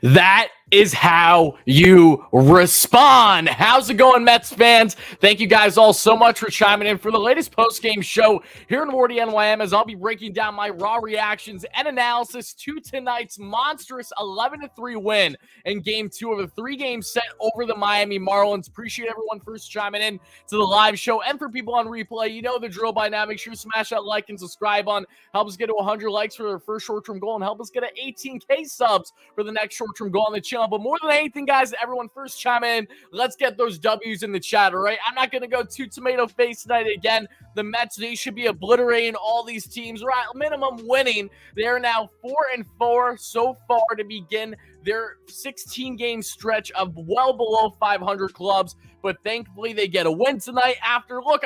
That is how you respond. How's it going, Mets fans? Thank you guys all so much for chiming in for the latest post-game show here in WardyNYM, as I'll be breaking down my raw reactions and analysis to tonight's monstrous 11-3 win in Game 2 of a 3-game set over the Miami Marlins. Appreciate everyone first chiming in to the live show, and for people on replay, you know the drill by now. Make sure you smash that like and subscribe on. Help us get to 100 likes for our first short-term goal, and help us get to 18K subs for the next short-term goal on the channel. But more than anything, guys, everyone first chime in. Let's get those W's in the chat, all right? I'm not going to go too tomato-faced tonight again. The Mets, they should be obliterating all these teams, right? Minimum winning. They're now 4-4 so far to begin their 16-game stretch of well below 500 clubs. But thankfully, they get a win tonight after, look,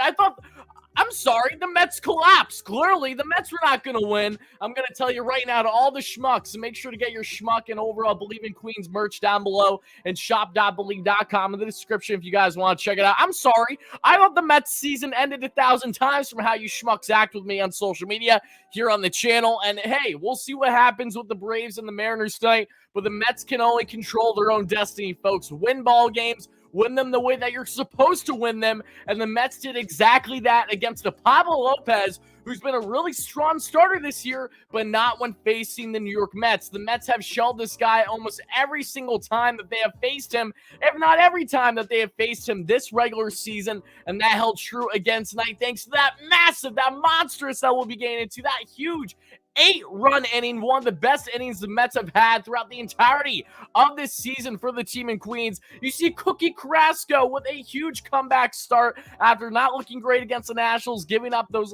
I'm sorry, the Mets collapsed. Clearly, the Mets were not going to win. I'm going to tell you right now to all the schmucks, make sure to get your schmuck and overall Bleav in Queens merch down below and shop.bleav.com in the description if you guys want to check it out. I'm sorry. I thought the Mets season ended 1,000 times from how you schmucks act with me on social media here on the channel. And hey, we'll see what happens with the Braves and the Mariners tonight, but the Mets can only control their own destiny, folks. Win ball games, win them the way that you're supposed to win them, and the Mets did exactly that against the Pablo Lopez, who's been a really strong starter this year, but not when facing the New York Mets. The Mets have shelled this guy almost every single time that they have faced him, if not every time that they have faced him this regular season, and that held true again tonight thanks to that massive, that monstrous that we'll be getting into, that huge 8-run inning, one of the best innings the Mets have had throughout the entirety of this season for the team in Queens. You see Cookie Carrasco with a huge comeback start after not looking great against the Nationals, giving up those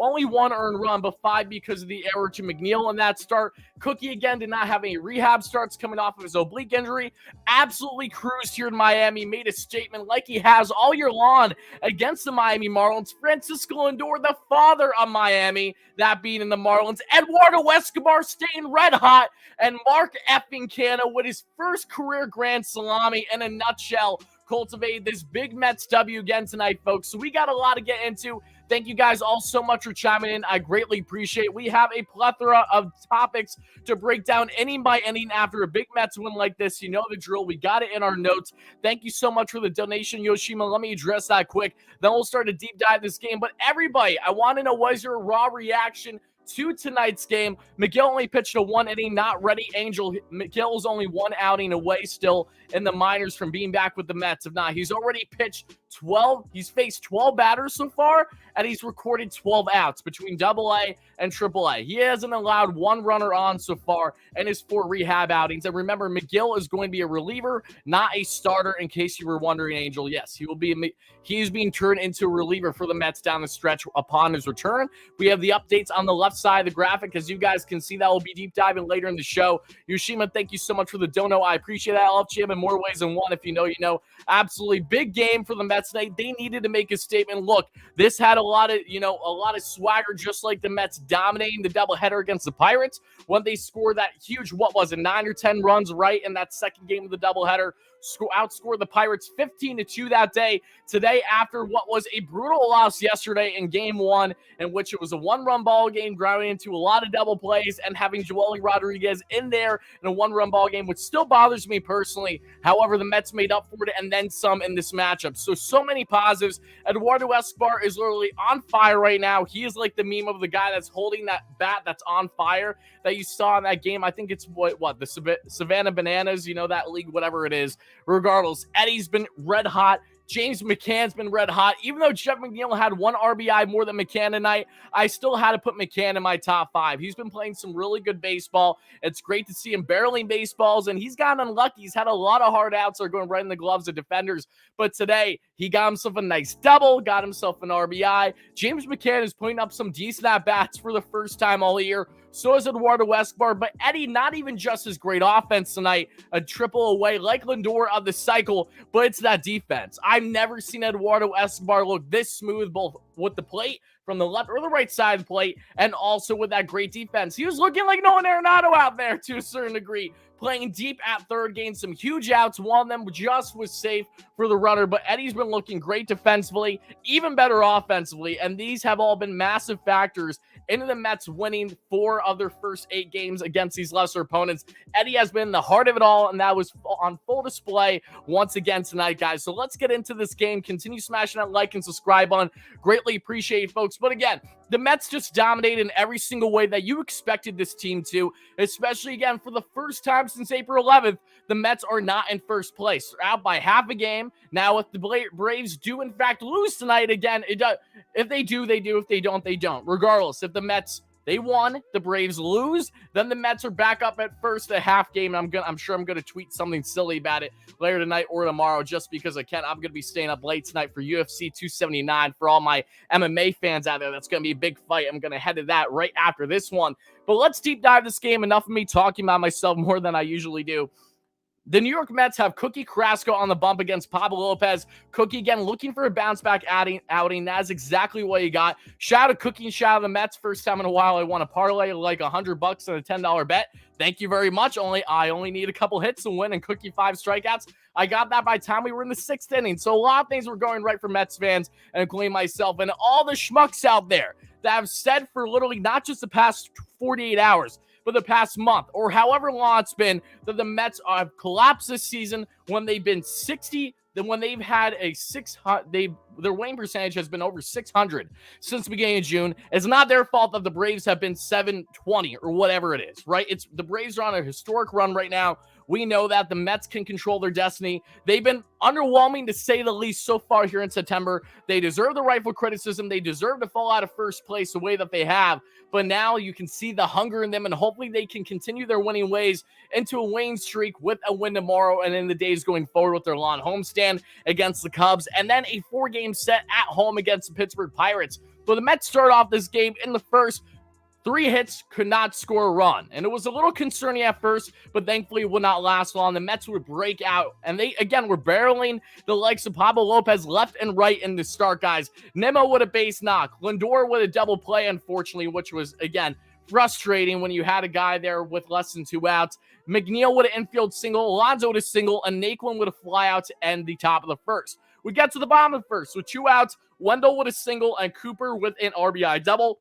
only one earned run, but 5 because of the error to McNeil in that start. Cookie, again, did not have any rehab starts coming off of his oblique injury. Absolutely cruised here in Miami, made a statement like he has all year long against the Miami Marlins. Francisco Lindor, the father of Miami, that being in the Marlins. Eduardo Escobar staying red hot, and Mark effing Canha with his first career grand salami in a nutshell cultivated this big Mets W again tonight, folks. So we got a lot to get into. Thank you guys all so much for chiming in. I greatly appreciate it. We have a plethora of topics to break down inning by inning after a big Mets win like this. You know the drill. We got it in our notes. Thank you so much for the donation, Yoshima. Let me address that quick. Then we'll start to deep dive this game. But everybody, I want to know, what is your raw reaction to tonight's game? Miguel only pitched a 1 inning, not ready. Angel, Miguel's only 1 outing away still in the minors from being back with the Mets. If not, he's already pitched 12. He's faced 12 batters so far, and he's recorded 12 outs between AA and AAA. He hasn't allowed one runner on so far in his 4 rehab outings. And remember, Miguel is going to be a reliever, not a starter, in case you were wondering, Angel. Yes, he is being turned into a reliever for the Mets down the stretch upon his return. We have the updates on the left side of the graphic, as you guys can see. That will be deep diving later in the show. Yoshima, thank you so much for the dono. I appreciate that. I love you in more ways than one. If you know, you know. Absolutely big game for the Mets tonight. They needed to make a statement. Look, this had a lot of swagger, just like the Mets dominating the doubleheader against the Pirates when they scored that huge, 9 or 10 runs right in that second game of the doubleheader. Outscored the Pirates 15-2 that day. Today, after what was a brutal loss yesterday in Game 1, in which it was a 1-run ball game, grounding into a lot of double plays, and having Joely Rodriguez in there in a 1-run ball game, which still bothers me personally. However, the Mets made up for it and then some in this matchup. So many positives. Eduardo Escobar is literally on fire right now. He is like the meme of the guy that's holding that bat that's on fire that you saw in that game. I think it's the Savannah Bananas, that league, whatever it is. Regardless, Eddie's been red hot. James McCann's been red hot. Even though Jeff McNeil had 1 RBI more than McCann tonight, I still had to put McCann in my top 5. He's been playing some really good baseball. It's great to see him barreling baseballs, and he's gotten unlucky. He's had a lot of hard outs that are going right in the gloves of defenders. But today, he got himself a nice double, got himself an RBI. James McCann is putting up some decent at-bats for the first time all year. So is Eduardo Escobar, but Eddie, not even just his great offense tonight, a triple away like Lindor of the cycle, but it's that defense. I've never seen Eduardo Escobar look this smooth, both with the plate from the left or the right side of the plate, and also with that great defense. He was looking like Nolan Arenado out there to a certain degree, playing deep at third, gained some huge outs. One of them just was safe for the runner, but Eddie's been looking great defensively, even better offensively, and these have all been massive factors into the Mets winning 4 of their first 8 games against these lesser opponents. Eddie has been the heart of it all, and that was on full display once again tonight, guys. So let's get into this game. Continue smashing that like and subscribe button. Greatly appreciate it, folks. But again, the Mets just dominated in every single way that you expected this team to, especially, again, for the first time since April 11th, the Mets are not in first place. They're out by half a game. Now, if the Braves do, in fact, lose tonight, again, if they do, they do. If they don't, they don't. Regardless, if the Mets, they won, the Braves lose, then the Mets are back up at first at half game, and I'm sure I'm gonna tweet something silly about it later tonight or tomorrow, just because I can. I'm gonna be staying up late tonight for UFC 279 for all my MMA fans out there. That's gonna be a big fight. I'm gonna head to that right after this one. But let's deep dive this game. Enough of me talking about myself more than I usually do. The New York Mets have Cookie Carrasco on the bump against Pablo Lopez. Cookie, again, looking for a bounce-back outing. That's exactly what he got. Shout out Cookie and shout out the Mets. First time in a while I won a parlay like $100 on a $10 bet. Thank you very much. I only need a couple hits to win, and Cookie 5 strikeouts. I got that by the time we were in the 6th inning. So a lot of things were going right for Mets fans, and including myself and all the schmucks out there that have said for literally not just the past 48 hours, for the past month or however long it's been, that the Mets have collapsed this season when they've been 60, then when they've had a 600, their winning percentage has been over 600 since the beginning of June. It's not their fault that the Braves have been 720 or whatever it is, right? It's the Braves are on a historic run right now. We know that the Mets can control their destiny. They've been underwhelming, to say the least, so far here in September. They deserve the rightful criticism. They deserve to fall out of first place the way that they have. But now you can see the hunger in them, and hopefully they can continue their winning ways into a winning streak with a win tomorrow and in the days going forward with their lawn homestand against the Cubs, and then a 4-game set at home against the Pittsburgh Pirates. So the Mets start off this game in the first. 3 hits, could not score a run. And it was a little concerning at first, but thankfully it would not last long. The Mets would break out, and they, again, were barreling the likes of Pablo Lopez left and right in the start, guys. Nimmo with a base knock. Lindor with a double play, unfortunately, which was, again, frustrating when you had a guy there with less than 2 outs. McNeil with an infield single, Alonso with a single, and Naquin with a flyout to end the top of the first. We get to the bottom of the first with 2 outs, Wendell with a single, and Cooper with an RBI double.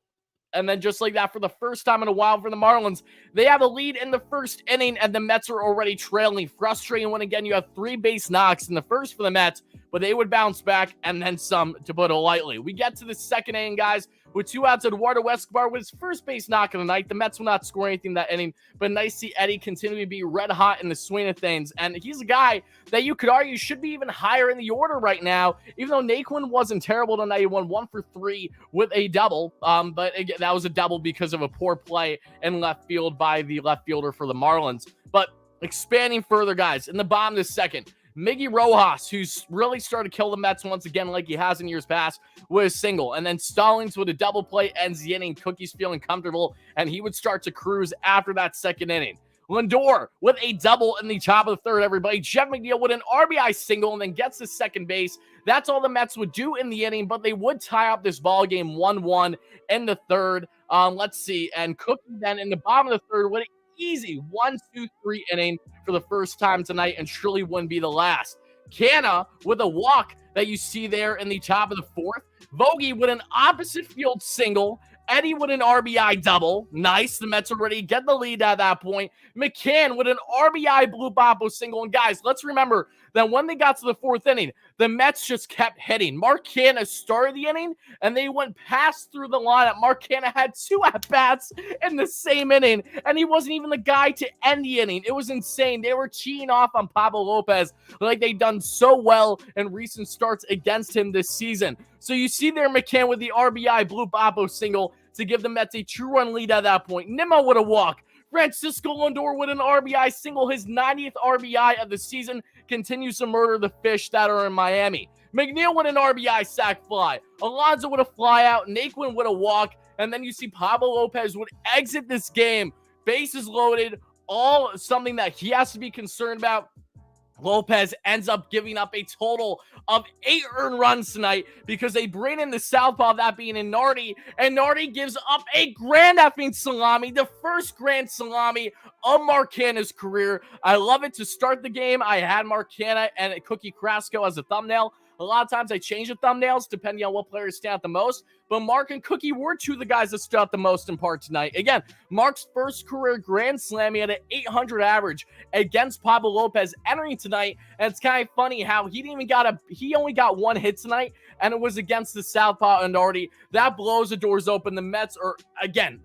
And then just like that, for the first time in a while for the Marlins, they have a lead in the first inning, and the Mets are already trailing. Frustrating when, again, you have 3 base knocks in the first for the Mets, but they would bounce back, and then some, to put it lightly. We get to the second inning, guys, with 2 outs. Eduardo Escobar with his first base knock of the night. The Mets will not score anything that inning, but nice to see Eddie continue to be red hot in the swing of things. And he's a guy that you could argue should be even higher in the order right now, even though Naquin wasn't terrible tonight. He won 1 for 3 with a double, but again, that was a double because of a poor play in left field by the left fielder for the Marlins. But expanding further, guys, in the bottom of the second, Miggy Rojas, who's really started to kill the Mets once again like he has in years past, with a single. And then Stallings with a double play ends the inning. Cookie's feeling comfortable, and he would start to cruise after that second inning. Lindor with a double in the top of the third, everybody. Jeff McNeil with an RBI single and then gets to second base. That's all the Mets would do in the inning, but they would tie up this ball game 1-1 in the third. Let's see. And Cookie then in the bottom of the third with an easy 1-2-3 inning for the first time tonight, and surely wouldn't be the last. Canna with a walk that you see there in the top of the fourth. Vogie with an opposite field single. Eddie with an RBI double. Nice. The Mets already get the lead at that point. McCann with an RBI Blue Boppo single. And guys, let's remember that when they got to the 4th inning, the Mets just kept hitting. Mark Canha started the inning, and they went past through the lineup. Mark Canha had 2 at-bats in the same inning, and he wasn't even the guy to end the inning. It was insane. They were cheating off on Pablo Lopez like they've done so well in recent starts against him this season. So you see there McCann with the RBI Blue Boppo single to give the Mets a 2-run lead at that point. Nimmo with a walk. Francisco Lindor with an RBI single, his 90th RBI of the season, continues to murder the fish that are in Miami. McNeil with an RBI sac fly. Alonso with a fly out. Naquin with a walk. And then you see Pablo Lopez would exit this game. Bases loaded. All something that he has to be concerned about. Lopez ends up giving up a total of 8 earned runs tonight because they bring in the southpaw, that being in Nardi, and Nardi gives up a grand effing salami, the first grand salami of Mark Canha's career. I love it to start the game. I had Mark Canha and Cookie Carrasco as a thumbnail. A lot of times I change the thumbnails depending on what players stand out the most, but Mark and Cookie were two of the guys that stood out the most in part tonight. Again, Mark's first career grand slam, he had an 800 average against Pablo Lopez entering tonight, and it's kind of funny how he only got one hit tonight, and it was against the southpaw and Wardy. That blows the doors open. The Mets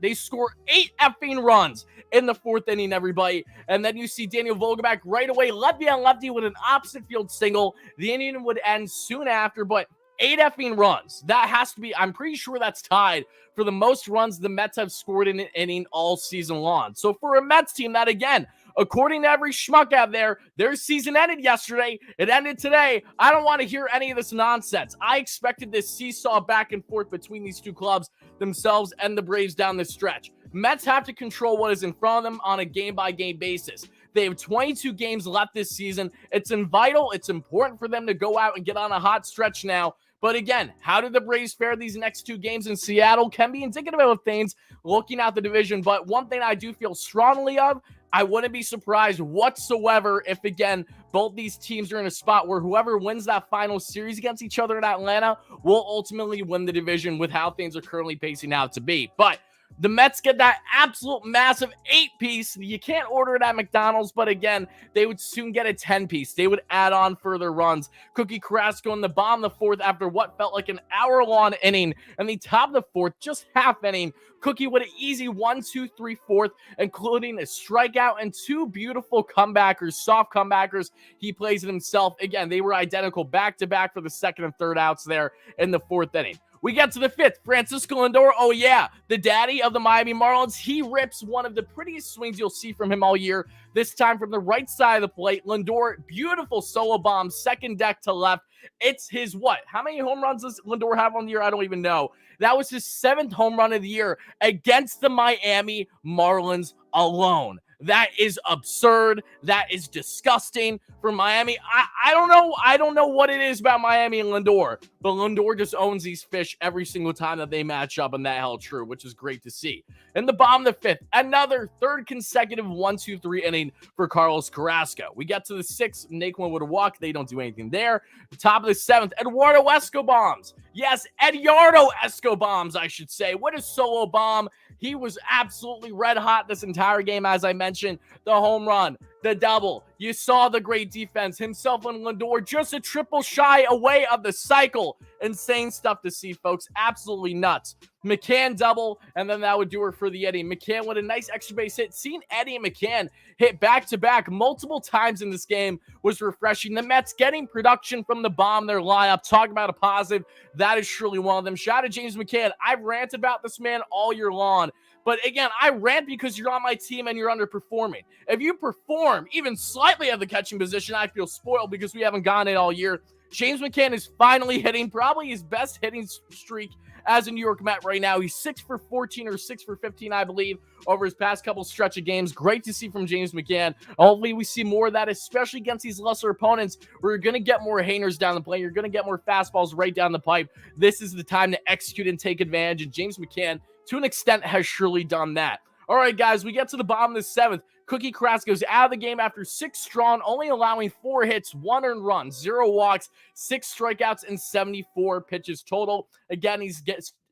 they score 8 effing runs in the 4th inning, everybody. And then you see Daniel Vogelbach right away, lefty on lefty with an opposite field single. The inning would end soon after, but 8 effing runs. That has to be, I'm pretty sure that's tied for the most runs the Mets have scored in an inning all season long. So for a Mets team that, again, according to every schmuck out there, their season ended yesterday. It ended today. I don't want to hear any of this nonsense. I expected this seesaw back and forth between these two clubs themselves and the Braves down the stretch. Mets have to control what is in front of them on a game-by-game basis. They have 22 games left this season. It's important for them to go out and get on a hot stretch now. But again, how did the Braves fare these next 2 games in Seattle can be indicative of things looking at the division. But one thing I do feel strongly of, I wouldn't be surprised whatsoever if, again, both these teams are in a spot where whoever wins that final series against each other in Atlanta will ultimately win the division with how things are currently pacing out to be. But the Mets get that absolute massive 8-piece. You can't order it at McDonald's, but again, they would soon get a 10-piece. They would add on further runs. Cookie Carrasco in the bottom of the 4th after what felt like an hour-long inning. And the top of the 4th, just half inning, Cookie with an easy 1, 2, 3, 4th, including a strikeout and 2 beautiful comebackers, soft comebackers. He plays it himself. Again, they were identical back-to-back for the 2nd and 3rd outs there in the 4th inning. We get to the 5th. Francisco Lindor, oh yeah, the daddy of the Miami Marlins. He rips one of the prettiest swings you'll see from him all year, this time from the right side of the plate. Lindor, beautiful solo bomb, second deck to left. It's his what? How many home runs does Lindor have on the year? I don't even know. That was his 7th home run of the year against the Miami Marlins alone. That is absurd. That is disgusting for Miami. I don't know. I don't know what it is about Miami and Lindor, but Lindor just owns these fish every single time that they match up, and that held true, which is great to see. In the bottom of the 5th, another 3rd consecutive 1, 2, 3 inning for Carlos Carrasco. We get to the 6th. Naquin would have walked. They don't do anything there. The top of the 7th, Eduardo Escobombs. Yes, Eduardo Escobombs, I should say. What a solo bomb. He was absolutely red hot this entire game, as I mentioned. The home run, the double. You saw the great defense. Himself and Lindor just a triple shy away of the cycle. Insane stuff to see, folks. Absolutely nuts. McCann double, and then that would do her for the Eddie. McCann with a nice extra base hit. Seeing Eddie and McCann hit back-to-back multiple times in this game was refreshing. The Mets getting production from the bomb, their lineup. Talk about a positive. That is surely one of them. Shout out to James McCann. I've ranted about this man all year long. But again, I rant because you're on my team and you're underperforming. If you perform even slightly at the catching position, I feel spoiled because we haven't gotten it all year. James McCann is finally hitting probably his best hitting streak as a New York Met right now. He's 6 for 14 or 6 for 15, I believe, over his past couple stretch of games. Great to see from James McCann. Hopefully we see more of that, especially against these lesser opponents where you're going to get more hangers down the plate. You're going to get more fastballs right down the pipe. This is the time to execute and take advantage, and James McCann, to an extent, has surely done that. All right, guys, we get to the bottom of the 7th. Cookie Carrasco's out of the game after 6 strong, only allowing 4 hits, 1 earned run, 0 walks, 6 strikeouts, and 74 pitches total. Again, he's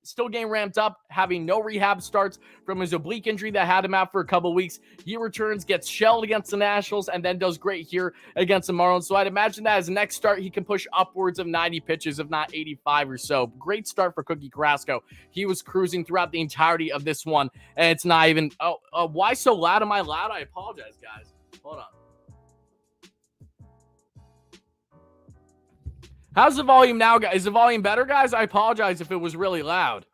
still getting ramped up, having no rehab starts from his oblique injury that had him out for a couple weeks. He returns, gets shelled against the Nationals, and then does great here against the Marlins. So I'd imagine that his next start, he can push upwards of 90 pitches, if not 85 or so. Great start for Cookie Carrasco. He was cruising throughout the entirety of this one, and it's not even... why so loud? Am I loud? I apologize, guys. Hold on. How's the volume now, guys? Is the volume better, guys? I apologize if it was really loud.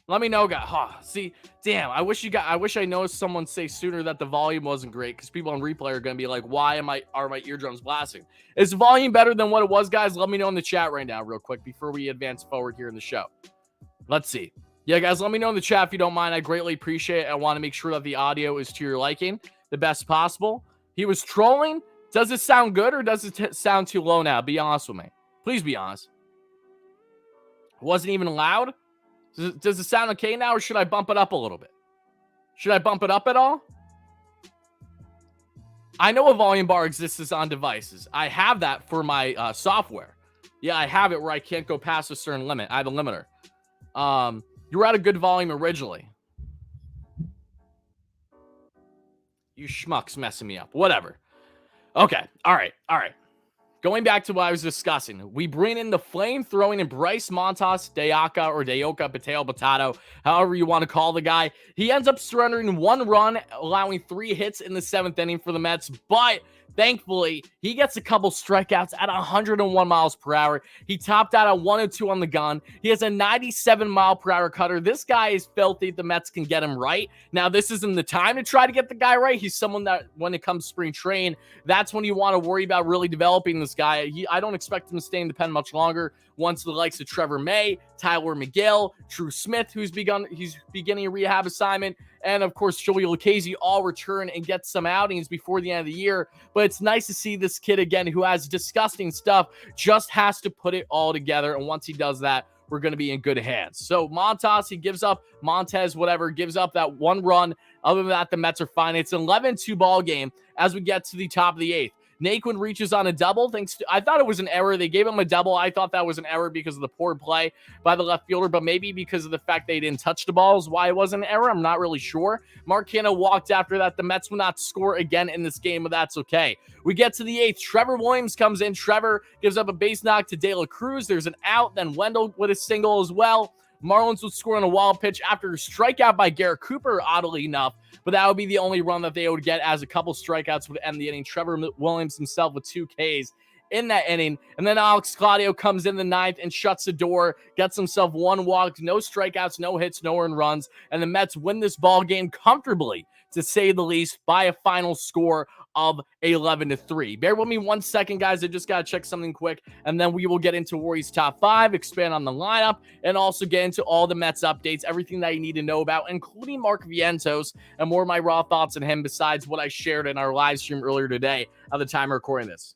Let me know, guys. See, damn, I wish I noticed someone say sooner that the volume wasn't great, because people on replay are going to be like, why are my eardrums blasting? Is the volume better than what it was, guys? Let me know in the chat right now real quick before we advance forward here in the show. Let's see. Yeah, guys, let me know in the chat if you don't mind. I greatly appreciate it. I want to make sure that the audio is to your liking, the best possible. He was trolling. Does it sound good or does it sound too low now? Be honest with me. Please be honest. Wasn't even loud? Does it sound okay now, or should I bump it up a little bit? Should I bump it up at all? I know a volume bar exists on devices. I have that for my software. Yeah, I have it where I can't go past a certain limit. I have a limiter. You were at a good volume originally. You schmucks messing me up. Whatever. Okay. All right. Going back to what I was discussing, we bring in the flame-throwing and Bryce Montas, Deoka, Potato, however you want to call the guy. He ends up surrendering 1 run, allowing 3 hits in the 7th inning for the Mets, but thankfully, he gets a couple strikeouts at 101 miles per hour. He topped out at 102 on the gun. He has a 97 mile per hour cutter. This guy is filthy. The Mets can get him right. Now, this isn't the time to try to get the guy right. He's someone that, when it comes to spring training, that's when you want to worry about really developing this guy. I don't expect him to stay in the pen much longer. Once the likes of Trevor May, Tyler McGill, Drew Smith, he's beginning a rehab assignment, and of course Joey Lucchesi all return and get some outings before the end of the year. But it's nice to see this kid again who has disgusting stuff, just has to put it all together, and once he does that, we're going to be in good hands. So Montas, he gives up, gives up that 1 run. Other than that, the Mets are fine. It's an 11-2 ball game as we get to the top of the 8th. Naquin reaches on a double. I thought it was an error. They gave him a double. I thought that was an error because of the poor play by the left fielder, but maybe because of the fact they didn't touch the ball is why it was an error. I'm not really sure. Mark Canha walked after that. The Mets will not score again in this game, but that's okay. We get to the 8th. Trevor Williams comes in. Trevor gives up a base knock to De La Cruz. There's an out. Then Wendell with a single as well. Marlins would score on a wild pitch after a strikeout by Garrett Cooper, oddly enough, but that would be the only run that they would get, as a couple strikeouts would end the inning. Trevor Williams himself with 2 Ks in that inning. And then Alex Claudio comes in the 9th and shuts the door, gets himself 1 walk, no strikeouts, no hits, no earned runs, and the Mets win this ball game comfortably, to say the least, by a final score of 11-3. Bear with me 1 second, guys. I just got to check something quick, and then we will get into Wardy's top 5, expand on the lineup, and also get into all the Mets updates, everything that you need to know about, including Mark Vientos, and more of my raw thoughts on him besides what I shared in our live stream earlier today at the time of recording this.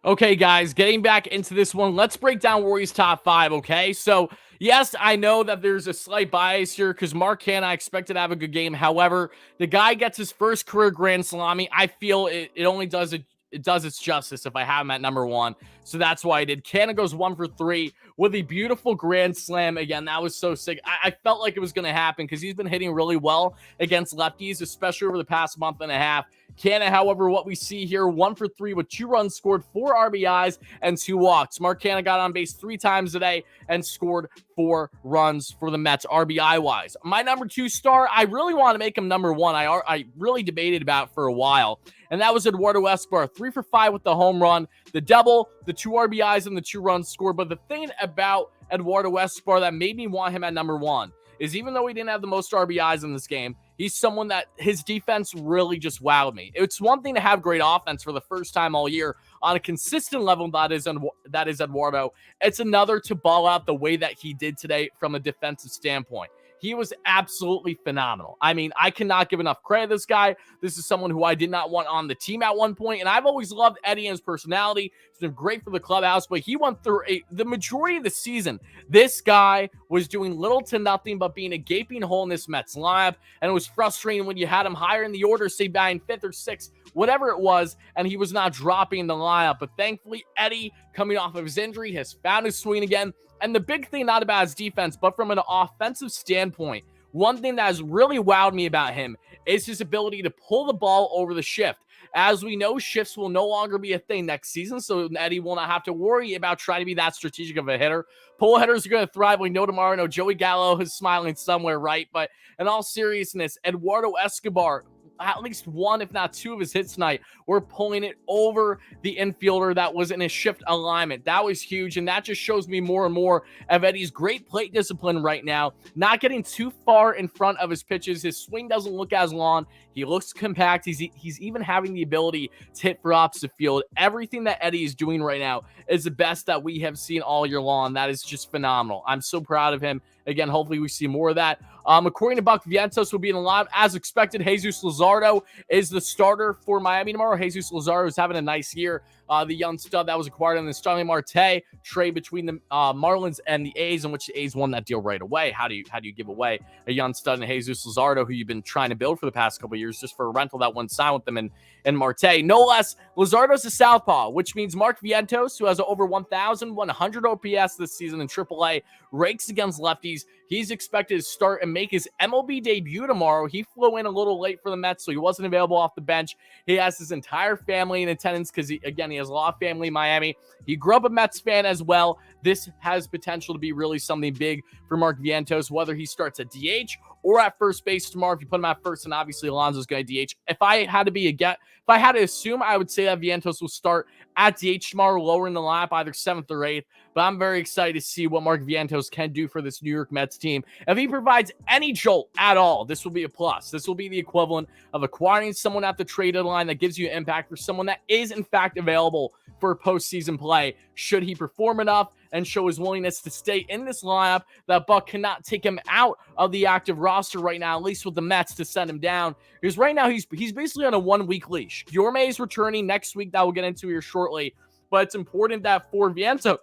Okay, guys, getting back into this one, let's break down Wardy's top 5, okay? So, yes, I know that there's a slight bias here because Mark Canha, I expected to have a good game. However, the guy gets his first career grand salami. I feel it only does its justice if I have him at number 1. So that's why I did. Canha goes 1 for 3 with a beautiful grand slam. Again, that was so sick. I felt like it was going to happen because he's been hitting really well against lefties, especially over the past month and a half. Canha, however, what we see here, 1 for 3 with 2 runs scored, 4 RBIs, and 2 walks. Mark Canha got on base 3 times today and scored 4 runs for the Mets, RBI-wise. My number 2 star, I really want to make him number 1. I really debated about for a while, and that was Eduardo Escobar, 3 for 5 with the home run, the double, the 2 RBIs, and the 2 runs scored. But the thing about Eduardo Escobar that made me want him at number 1 is, even though he didn't have the most RBIs in this game, he's someone that his defense really just wowed me. It's one thing to have great offense for the first time all year on a consistent level, that is Eduardo. It's another to ball out the way that he did today from a defensive standpoint. He was absolutely phenomenal. I mean, I cannot give enough credit to this guy. This is someone who I did not want on the team at one point, and I've always loved Eddie and his personality. He's been great for the clubhouse, but he went through the majority of the season. This guy was doing little to nothing but being a gaping hole in this Mets lineup, and it was frustrating when you had him higher in the order, say batting 5th or 6th, whatever it was, and he was not dropping the lineup. But thankfully, Eddie coming off of his injury, has found his swing again. And the big thing, not about his defense, but from an offensive standpoint, one thing that has really wowed me about him is his ability to pull the ball over the shift. As we know, shifts will no longer be a thing next season, so Eddie will not have to worry about trying to be that strategic of a hitter. Pull hitters are going to thrive. We know tomorrow. No, Joey Gallo is smiling somewhere, right? But in all seriousness, Eduardo Escobar, at least one, if not two of his hits tonight were pulling it over the infielder that was in a shift alignment. That was huge, and that just shows me more and more of Eddie's great plate discipline right now, not getting too far in front of his pitches. His swing doesn't look as long. He looks compact. He's even having the ability to hit for opposite field. Everything that Eddie is doing right now is the best that we have seen all year long. That is just phenomenal. I'm so proud of him. Again, hopefully we see more of that. According to Buck, Vientos will be in a lot. As expected, Jesus Luzardo is the starter for Miami tomorrow. Jesus Luzardo is having a nice year. The young stud that was acquired in the Starling Marte trade between the Marlins and the A's, in which the A's won that deal right away. How do you give away a young stud in Jesus Luzardo, who you've been trying to build for the past couple of years, just for a rental that went signed with them in Marte? No less, Luzardo's a southpaw, which means Mark Vientos, who has over 1,100 OPS this season in AAA, rakes against lefties. He's expected to start and make his MLB debut tomorrow. He flew in a little late for the Mets, so he wasn't available off the bench. He has his entire family in attendance because, he has a lot of family in Miami. He grew up a Mets fan as well. This has potential to be really something big for Mark Vientos, whether he starts at DH or at first base tomorrow. If you put him at first, and obviously Alonso's going to DH. If I had to assume, I would say that Vientos will start at DH tomorrow, lower in the lineup, either 7th or 8th. But I'm very excited to see what Mark Vientos can do for this New York Mets team. If he provides any jolt at all, this will be a plus. This will be the equivalent of acquiring someone at the trade deadline that gives you impact for someone that is, in fact, available for postseason play. Should he perform enough and show his willingness to stay in this lineup, that Buck cannot take him out of the active roster right now, at least with the Mets, to send him down. Because right now he's basically on a 1-week leash. Yorme is returning next week. That we'll get into here shortly. But it's important that for Vientos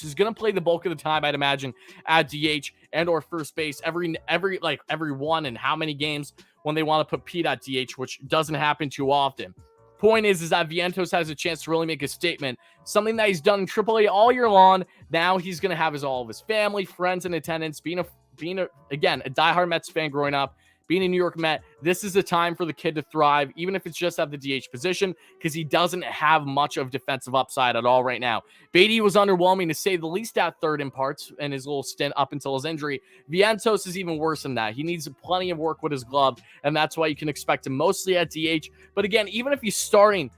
is going to play the bulk of the time, I'd imagine, at DH and or first base every one and how many games when they want to put Pete at DH, which doesn't happen too often. Point is that Vientos has a chance to really make a statement, something that he's done in AAA all year long. Now he's going to have all of his family, friends in attendance, being a diehard Mets fan growing up, being a New York Met. This is a time for the kid to thrive, even if it's just at the DH position, because he doesn't have much of defensive upside at all right now. Beatty was underwhelming, to say the least, at third in parts in his little stint up until his injury. Vientos is even worse than that. He needs plenty of work with his glove, and that's why you can expect him mostly at DH. But again, even if he's starting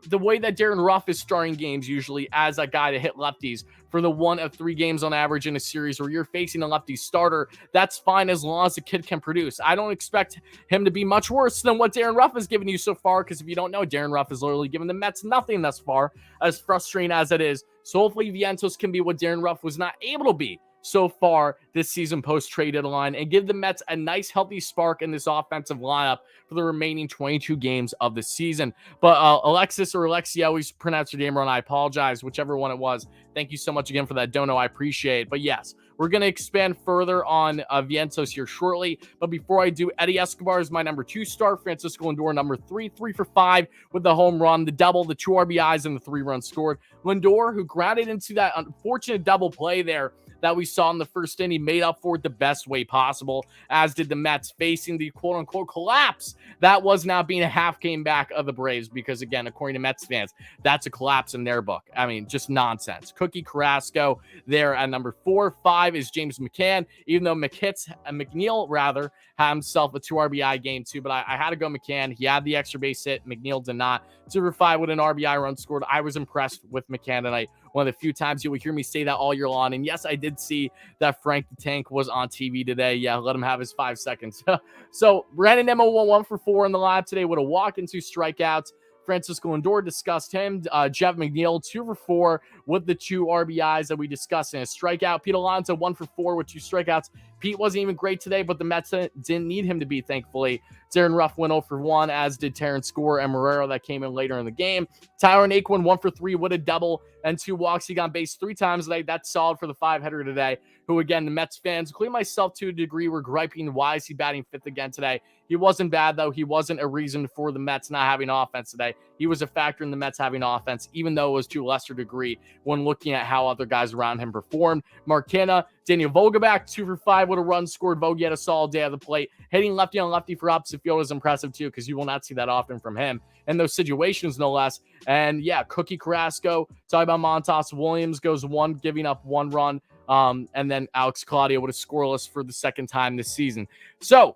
the way that Darren Ruff is starting games usually as a guy to hit lefties for the 1 of 3 games on average in a series where you're facing a lefty starter, that's fine as long as the kid can produce. I don't expect him to be much worse than what Darren Ruff has given you so far, because if you don't know, Darren Ruff has literally given the Mets nothing thus far, as frustrating as it is. So hopefully Vientos can be what Darren Ruff was not able to be so far this season post-trade deadline, and give the Mets a nice healthy spark in this offensive lineup for the remaining 22 games of the season. But Alexis or Alexia, always pronounce your name wrong. I apologize, whichever one it was. Thank you so much again for that dono. I appreciate it. But yes, we're going to expand further on Vientos here shortly. But before I do, Eddie Escobar is my number 2 start. Francisco Lindor, number 3, 3 for 5 with the home run, the double, the 2 RBIs, and the 3 runs scored. Lindor, who grounded into that unfortunate double play there that we saw in the first inning, made up for it the best way possible, as did the Mets, facing the quote-unquote collapse that was now being a half game back of the Braves, because, again, according to Mets fans, that's a collapse in their book. I mean, just nonsense. Cookie Carrasco there at number 4. 5 is James McCann, even though McNeil had himself a 2 RBI game too, but I had to go McCann. He had the extra base hit. McNeil did not. 2 for 5 with an RBI run scored. I was impressed with McCann tonight. One of the few times you will hear me say that all year long. And yes, I did see that Frank the Tank was on TV today. Yeah, let him have his 5 seconds. So Brandon Nimmo went 1 for 4 in the lab today with a walk and 2 strikeouts. Francisco Lindor, discussed him. Jeff McNeil, 2 for 4 with the 2 RBIs that we discussed in a strikeout. Pete Alonso 1 for 4 with 2 strikeouts. Pete wasn't even great today, but the Mets didn't need him to be, thankfully. Darren Ruff went 0 for 1, as did Terrence Gore and Marrero that came in later in the game. Tyler Naquin 1 for 3 with a double and 2 walks. He got on base 3 times today. That's solid for the 5-hitter today, who, again, the Mets fans, including myself to a degree, were griping, why is he batting 5th again today? He wasn't bad, though. He wasn't a reason for the Mets not having offense today. He was a factor in the Mets having offense, even though it was to a lesser degree when looking at how other guys around him performed. Mark Canha, Daniel Vogelbach, 2 for 5 with a run scored. Vogie had a solid day at the plate. Hitting lefty on lefty for opposite field is impressive, too, because you will not see that often from him in those situations, no less. And, yeah, Cookie Carrasco, talking about Montas Williams, goes 1, giving up 1 run. And then Alex Claudio with a scoreless for the 2nd time this season. So,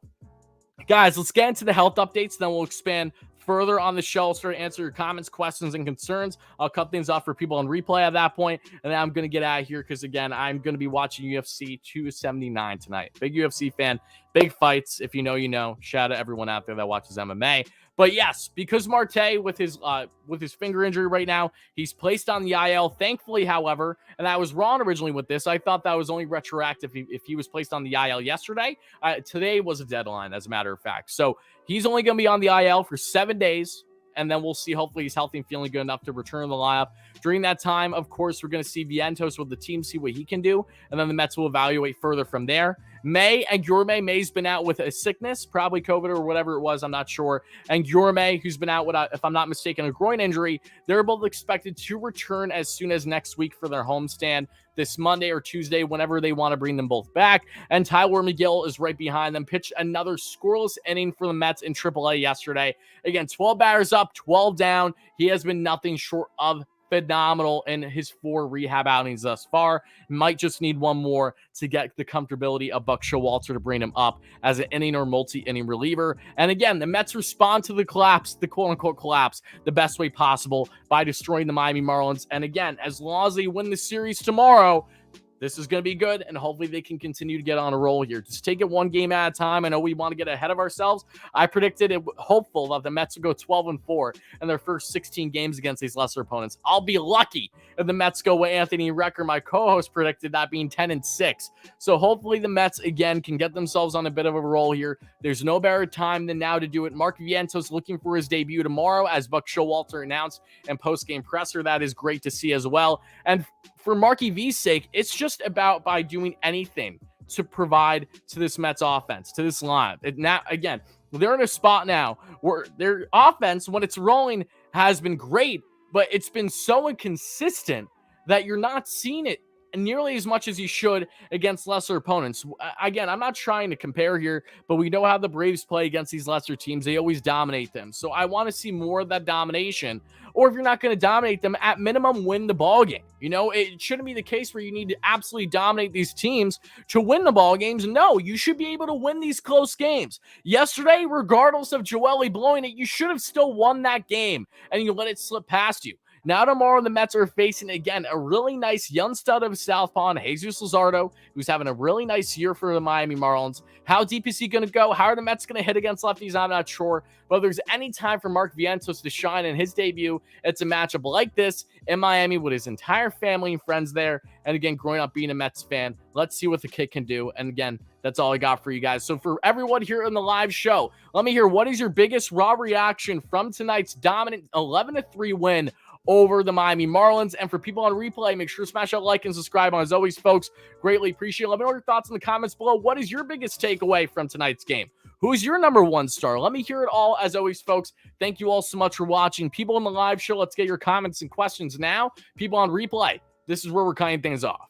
guys, let's get into the health updates. Then we'll expand further on the show. I'll start to answer your comments, questions, and concerns. I'll cut things off for people on replay at that point. And then I'm going to get out of here because, again, I'm going to be watching UFC 279 tonight. Big UFC fan, big fights. If you know, you know. Shout out to everyone out there that watches MMA. But yes, because Marte with his finger injury right now, he's placed on the IL. Thankfully, however, and I was wrong originally with this. I thought that was only retroactive if he was placed on the IL yesterday. Today was a deadline, as a matter of fact. So he's only going to be on the IL for 7 days. And then we'll see. Hopefully he's healthy and feeling good enough to return to the lineup. During that time, of course, we're going to see Vientos with the team, see what he can do. And then the Mets will evaluate further from there. May's been out with a sickness, probably COVID or whatever it was, I'm not sure. And Gourmet, who's been out with, if I'm not mistaken, a groin injury. They're both expected to return as soon as next week for their homestand this Monday or Tuesday, whenever they want to bring them both back. And Tyler McGill is right behind them. Pitched another scoreless inning for the Mets in AAA yesterday. Again, 12 batters up, 12 down. He has been nothing short of phenomenal in his 4 rehab outings thus far. Might just need 1 more to get the comfortability of Buck Showalter to bring him up as an inning or multi-inning reliever. And again, the Mets respond to the collapse, the quote-unquote collapse, the best way possible by destroying the Miami Marlins. And again, as long as they win the series tomorrow, this is going to be good, and hopefully they can continue to get on a roll here. Just take it 1 game at a time. I know we want to get ahead of ourselves. I predicted it, hopeful that the Mets would go 12-4 in their first 16 games against these lesser opponents. I'll be lucky if the Mets go with Anthony Recker. My co-host predicted that being 10-6. So hopefully the Mets, again, can get themselves on a bit of a roll here. There's no better time than now to do it. Mark Vientos looking for his debut tomorrow, as Buck Showalter announced in post-game presser. That is great to see as well. And for Marky V's sake, it's just about by doing anything to provide to this Mets offense, to this line. Now, again, they're in a spot now where their offense, when it's rolling, has been great, but it's been so inconsistent that you're not seeing it nearly as much as you should against lesser opponents. Again, I'm not trying to compare here, but we know how the Braves play against these lesser teams. They always dominate them. So I want to see more of that domination. Or if you're not going to dominate them, at minimum, win the ball game. You know, it shouldn't be the case where you need to absolutely dominate these teams to win the ball games. No, you should be able to win these close games. Yesterday, regardless of Joely blowing it, you should have still won that game, and you let it slip past you. Now tomorrow, the Mets are facing, again, a really nice young stud of southpaw, Jesus Luzardo, who's having a really nice year for the Miami Marlins. How deep is he going to go? How are the Mets going to hit against lefties? I'm not sure. But if there's any time for Mark Vientos to shine in his debut, it's a matchup like this in Miami with his entire family and friends there. And again, growing up being a Mets fan, let's see what the kid can do. And again, that's all I got for you guys. So for everyone here in the live show, let me hear, what is your biggest raw reaction from tonight's dominant 11-3 win over the Miami Marlins? And for people on replay, make sure to smash that like and subscribe. As always, folks, greatly appreciate it. Let me know your thoughts in the comments below. What is your biggest takeaway from tonight's game? Who's your number 1 star? Let me hear it all. As always, folks, thank you all so much for watching. People in the live show, let's get your comments and questions now. People on replay, this is where we're cutting things off.